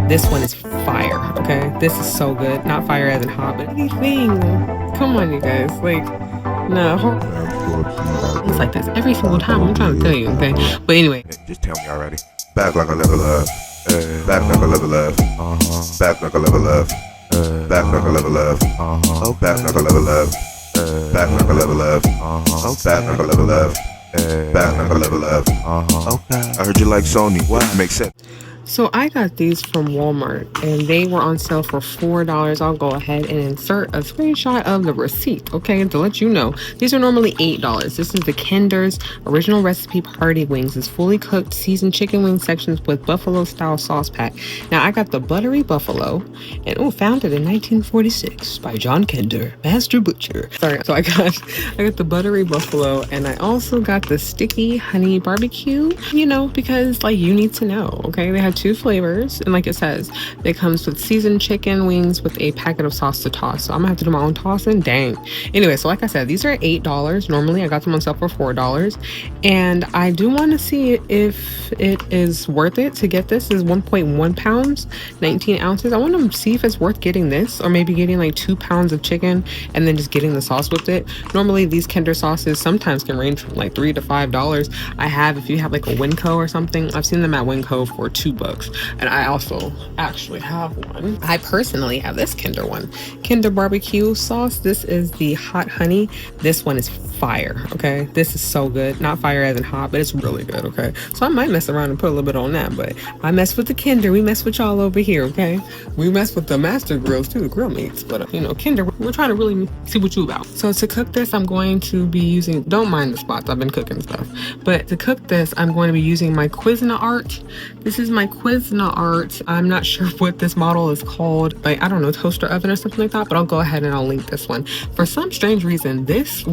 This one is fire, okay? This is so good. Not fire as in hot, but anything. Come on, you guys. Like, no. It's like this every single time. I'm trying to tell you, okay? But anyway. Just tell me already. Back like I never left. Back like I never left. Back like I never left. Back like I never left. Back like I never left. Back like I never left. Back like I never left. Back like I never left. Okay. I heard you like Sony. What? Makes sense. So I got these from Walmart and they were on sale for $4. I'll go ahead and insert a screenshot of the receipt, okay, to let you know. These are normally $8. This is the Kinder's original recipe party wings. It's fully cooked seasoned chicken wing sections with buffalo style sauce pack. Now I got the buttery buffalo and founded in 1946 by John Kinder, master butcher. Sorry, so I got the buttery buffalo and I also got the sticky honey barbecue, you know, because like you need to know, okay? They have 2 flavors and like it says, it comes with seasoned chicken wings with a packet of sauce to toss. So I'm gonna have to do my own tossing. Dang. Anyway, so like I said, these are $8. Normally I got them on sale for $4. And I do want to see if it is worth it to get this. This is 1.1 pounds, 19 ounces. I want to see if it's worth getting this or maybe getting like 2 pounds of chicken and then just getting the sauce with it. Normally these Kinder sauces sometimes can range from like $3 to $5. I have, if you have like a Winco or something, I've seen them at Winco for $2. And I also actually have one. I personally have this Kinder one. Kinder barbecue sauce. This is the hot honey. This one is fire, okay? This is so good. Not fire as in hot, but it's really good, okay? So I might mess around and put a little bit on that, but I mess with the Kinder. We mess with y'all over here, okay? We mess with the master grills too, the grill mates. But, you know, Kinder, we're trying to really see what you about. So to cook this, I'm going to be using, don't mind the spots, I've been cooking stuff. But to cook this, I'm going to be using my Cuisinart. This is my Cuisinart. I'm not sure what this model is called, like, I don't know, toaster oven or something like that, but I'll go ahead and I'll link this one. For some strange reason, this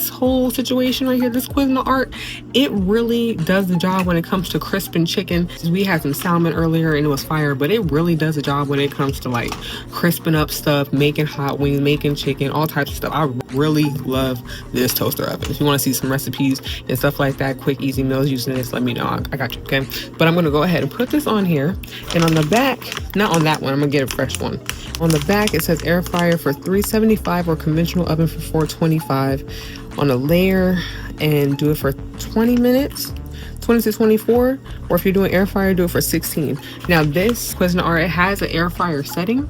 whole situation right here, this Cuisinart, it really does the job when it comes to crisping chicken. We had some salmon earlier and it was fire, but it really does the job when it comes to like crisping up stuff, making hot wings, making chicken, all types of stuff. I really love this toaster oven. If you want to see some recipes and stuff like that, quick, easy meals using this, let me know. I got you, okay? But I'm going to go ahead and put this on here. And on the back, not on that one, I'm going to get a fresh one. On the back, it says air fryer for 375 or conventional oven for 425 on a layer, and do it for 20 minutes. 20 to 24, or if you're doing air fryer, do it for 16. Now this Cuisinart, it has an air fryer setting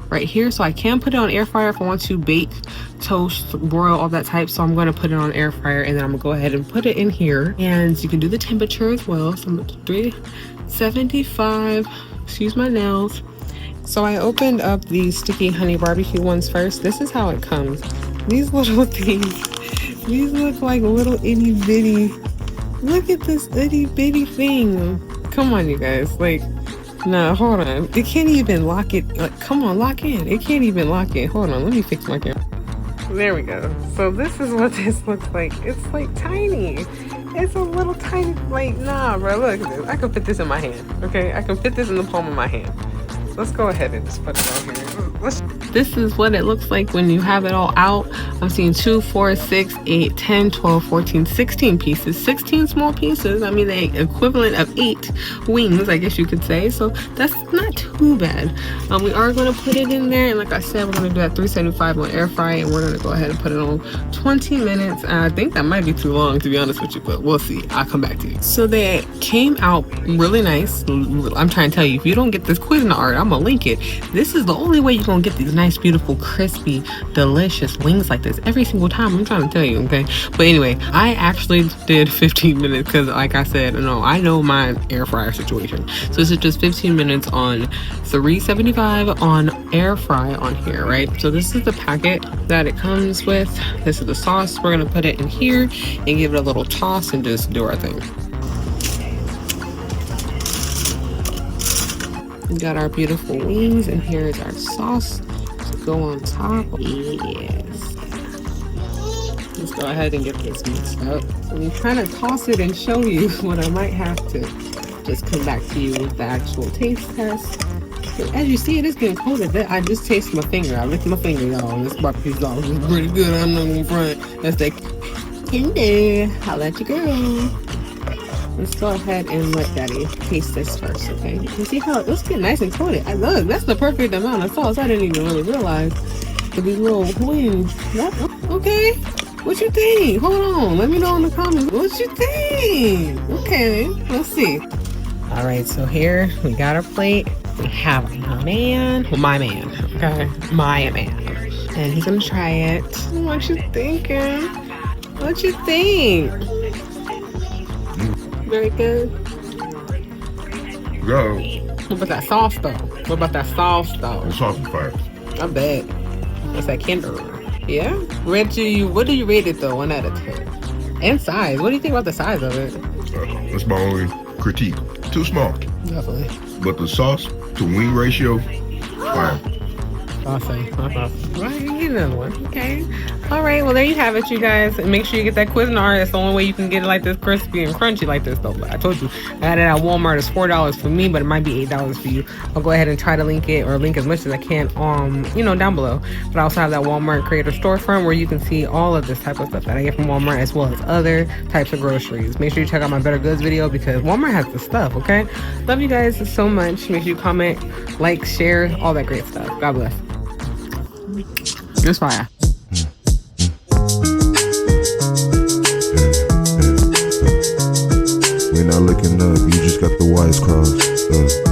right here, so I can put it on air fryer if I want to bake, toast, broil, all that type. So I'm going to put it on air fryer and then I'm gonna go ahead and put it in here, and you can do the temperature as well. So I'm at 375, excuse my nails. So I opened up the sticky honey barbecue ones first. This is how it comes. These little things, these look like little itty bitty. Look at this itty bitty thing. Come on, you guys. Like, nah, hold on. It can't even lock it. Like, come on, lock in. It can't even lock in. Hold on, let me fix my camera. There we go. So this is what this looks like. It's like tiny. It's a little tiny, like, nah, bro, look at this. I can fit this in my hand, okay? I can fit this in the palm of my hand. Let's go ahead and just put it on here. This is what it looks like when you have it all out. I'm seeing 2, 4, 6, 8, 10, 12, 14, 16 pieces. 16 small pieces. I mean, the equivalent of 8 wings, I guess you could say. So that's not too bad. We are going to put it in there. And like I said, we're going to do that 375 on air fry. And we're going to go ahead and put it on 20 minutes. I think that might be too long, to be honest with you. But we'll see. I'll come back to you. So they came out really nice. I'm trying to tell you, if you don't get this Cuisinart, I'm going to link it. This is the only way you're going to get these nice, beautiful, crispy, delicious wings like this every single time. I'm trying to tell you, okay? But anyway, I actually did 15 minutes because, like I said, no, I know my air fryer situation. So this is just 15 minutes on 375 on air fry on here, right? So this is the packet that it comes with. This is the sauce. We're going to put it in here and give it a little toss and just do our thing. We got our beautiful wings, and here is our sauce to go on top. Yes. Let's go ahead and get this mixed up. I'm trying to toss it and show you what I might have to just come back to you with the actual taste test. But as you see, it is getting colder. I just tasted my finger. I licked my finger, y'all. This barbecue sauce is pretty good. I'm not gonna front. That's the Kinder. I'll let you go. Let's go ahead and let Daddy taste this first, okay? You see how let's get nice and coated. I look, that's the perfect amount of sauce. I didn't even really realize with these little wings. Okay, what you think? Hold on, let me know in the comments. What you think? Okay, let's see. All right, so here we got our plate. We have my man, okay, my man, and he's gonna try it. What you thinking? What you think? Very good. Go. What about that sauce though? What about that sauce though? The sauce is fire. I bet. What's that Kinder? Yeah? What do you rate it though, 1 out of 10? And size. What do you think about the size of it? That's my only critique. Too small. Definitely. But the sauce to wing ratio, fire. Awesome. Right, you get another one. Okay. All right. Well, there you have it, you guys. And make sure you get that Cuisinart. That's the only way you can get it like this, crispy and crunchy like this, though. But I told you, I got it at Walmart. It's $4 for me, but it might be $8 for you. I'll go ahead and try to link it or link as much as I can, down below. But I also have that Walmart Creator Storefront where you can see all of this type of stuff that I get from Walmart as well as other types of groceries. Make sure you check out my Better Goods video because Walmart has the stuff. Okay. Love you guys so much. Make sure you comment, like, share, all that great stuff. God bless. It's fire. We're not looking up, you just got the wires crossed.